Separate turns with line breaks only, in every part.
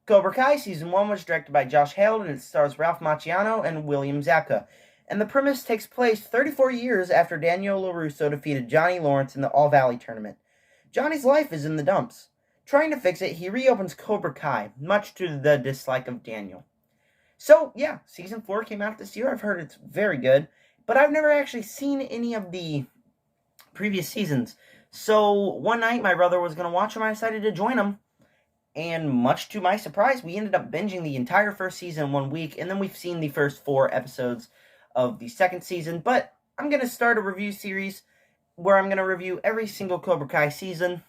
Cobra Kai Season 1 was directed by Josh Hale, and it stars Ralph Macchio and William Zabka. And the premise takes place 34 years after Daniel Larusso defeated Johnny Lawrence in the All-Valley tournament. Johnny's life is in the dumps. Trying to fix it, he reopens Cobra Kai, much to the dislike of Daniel. So, yeah, Season 4 came out this year. I've heard it's very good, but I've never actually seen any of the previous seasons. So, one night my brother was going to watch them, I decided to join him. And much to my surprise, we ended up binging the entire first season in 1 week, and then we've seen the first 4 episodes of the second season. But I'm going to start a review series where I'm going to review every single Cobra Kai season.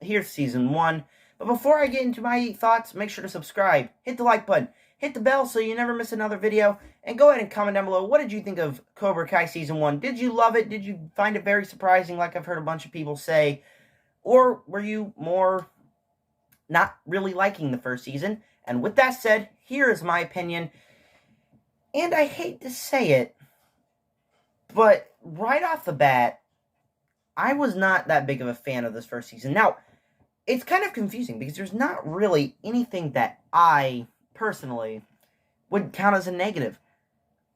Here's Season 1. But before I get into my thoughts, make sure to subscribe, hit the like button, hit the bell so you never miss another video, and go ahead and comment down below, what did you think of Cobra Kai Season 1? Did you love it? Did you find it very surprising like I've heard a bunch of people say? Or were you more not really liking the first season? And with that said, here is my opinion. And I hate to say it, but right off the bat, I was not that big of a fan of this first season. Now, it's kind of confusing because there's not really anything that I personally would count as a negative.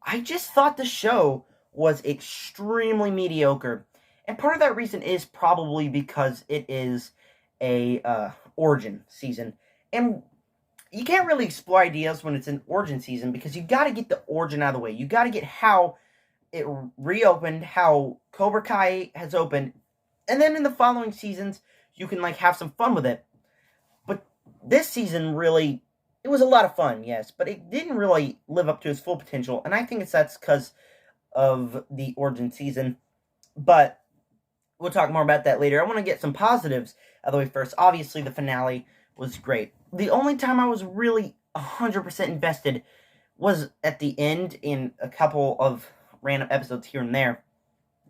I just thought the show was extremely mediocre. And part of that reason is probably because it is a origin season. And you can't really explore ideas when it's an origin season because you got to get the origin out of the way. You got to get how it reopened, how Cobra Kai has opened. And then in the following seasons, you can have some fun with it. But this season really, it was a lot of fun, yes, but it didn't really live up to its full potential, and I think that's because of the origin season. But we'll talk more about that later. I want to get some positives out of the way first. Obviously, the finale was great. The only time I was really 100% invested was at the end in a couple of random episodes here and there.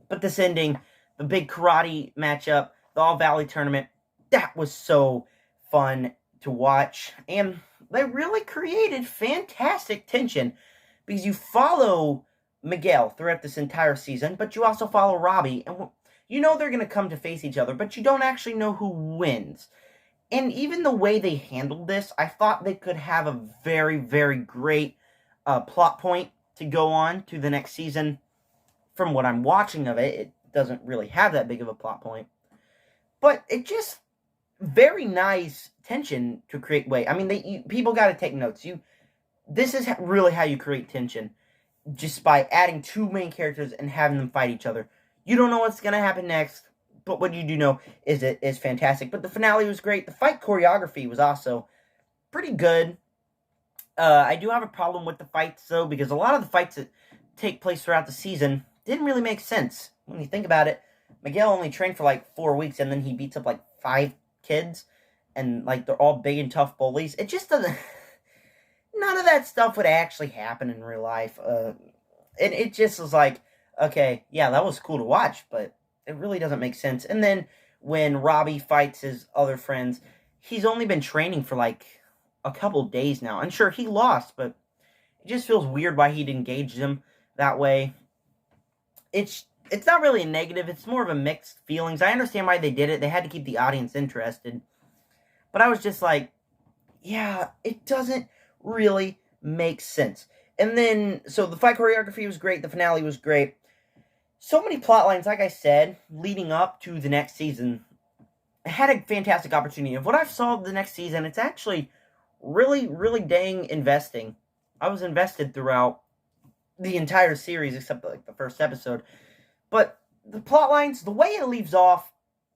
But this ending, the big karate matchup, the All-Valley tournament, that was so fun to watch. And they really created fantastic tension because you follow Miguel throughout this entire season, but you also follow Robbie. And you know they're going to come to face each other, but you don't actually know who wins. And even the way they handled this, I thought they could have a very, very great plot point to go on to the next season. From what I'm watching of it, it doesn't really have that big of a plot point. But it just, very nice tension to create. I mean, people got to take notes. This is really how you create tension. Just by adding 2 main characters and having them fight each other. You don't know what's going to happen next, but what you do know is it is fantastic. But the finale was great. The fight choreography was also pretty good. I do have a problem with the fights, though, because a lot of the fights that take place throughout the season didn't really make sense. When you think about it, Miguel only trained for 4 weeks, and then he beats up 5 kids, and they're all big and tough bullies. It just doesn't... None of that stuff would actually happen in real life. And it just was okay, yeah, that was cool to watch, but it really doesn't make sense. And then when Robbie fights his other friends, he's only been training for a couple days now. And sure, he lost, but it just feels weird why he'd engage them that way. It's not really a negative. It's more of a mixed feelings. I understand why they did it. They had to keep the audience interested. But I was just yeah, it doesn't really make sense. And then, so the fight choreography was great. The finale was great. So many plot lines, like I said, leading up to the next season. I had a fantastic opportunity. Of what I've saw the next season, it's actually really, really dang investing. I was invested throughout the entire series, except the first episode. But the plot lines, the way it leaves off,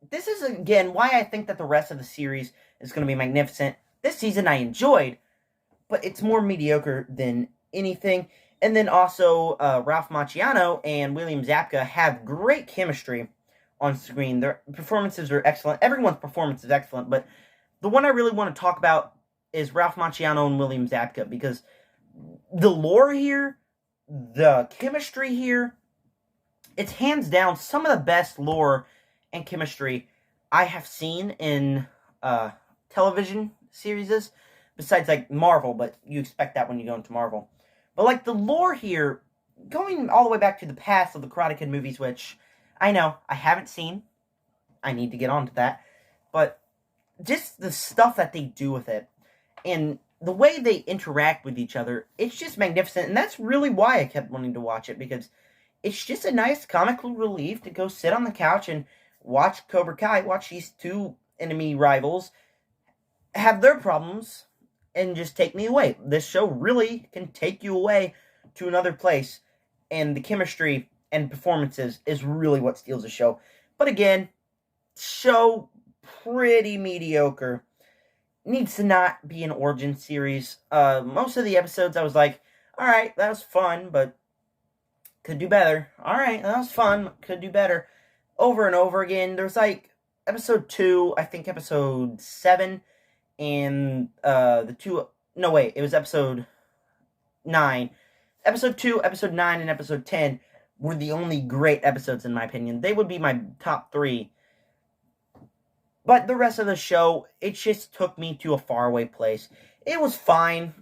this is, again, why I think that the rest of the series is going to be magnificent. This season I enjoyed, but it's more mediocre than anything. And then also, Ralph Macchio and William Zabka have great chemistry on screen. Their performances are excellent. Everyone's performance is excellent, but the one I really want to talk about is Ralph Macchio and William Zabka, because the lore here, the chemistry here, it's hands down some of the best lore and chemistry I have seen in television series, besides Marvel, but you expect that when you go into Marvel. But the lore here, going all the way back to the past of the Karate Kid movies, which I know I haven't seen. I need to get on to that. But just the stuff that they do with it. And the way they interact with each other, it's just magnificent. And that's really why I kept wanting to watch it, because it's just a nice comical relief to go sit on the couch and watch Cobra Kai, watch these two enemy rivals have their problems and just take me away. This show really can take you away to another place, and the chemistry and performances is really what steals the show. But again, show pretty mediocre. Needs to not be an origin series. Most of the episodes I was like, alright, that was fun, but could do better. Alright, that was fun, could do better. Over and over again. There's like episode 2, I think episode 7, and it was episode 9. Episode 2, episode 9, and episode 10 were the only great episodes in my opinion. They would be my top 3. But the rest of the show, it just took me to a faraway place. It was fine,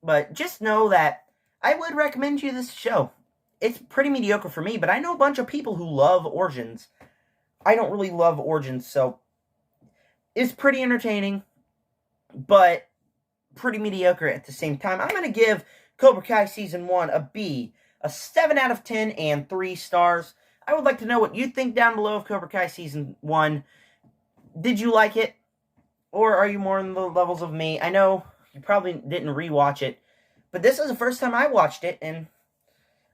but just know that I would recommend you this show. It's pretty mediocre for me, but I know a bunch of people who love Origins. I don't really love Origins, so it's pretty entertaining, but pretty mediocre at the same time. I'm going to give Cobra Kai Season 1 a B, a 7 out of 10, and 3 stars. I would like to know what you think down below of Cobra Kai Season 1. Did you like it? Or are you more in the levels of me? I know you probably didn't rewatch it, but this is the first time I watched it, and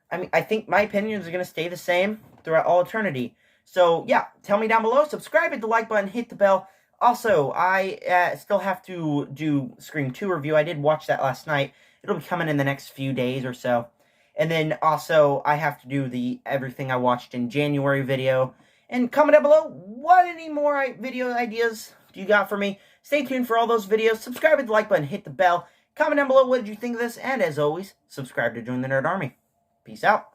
I think my opinions are going to stay the same throughout all eternity. So, yeah, tell me down below. Subscribe, hit the like button, hit the bell. Also, I still have to do Scream 2 review. I did watch that last night. It'll be coming in the next few days or so. And then, also, I have to do the Everything I Watched in January video. And comment down below, what any more video ideas do you got for me? Stay tuned for all those videos. Subscribe, hit the like button, hit the bell. Comment down below what did you think of this. And as always, subscribe to join the Nerd Army. Peace out.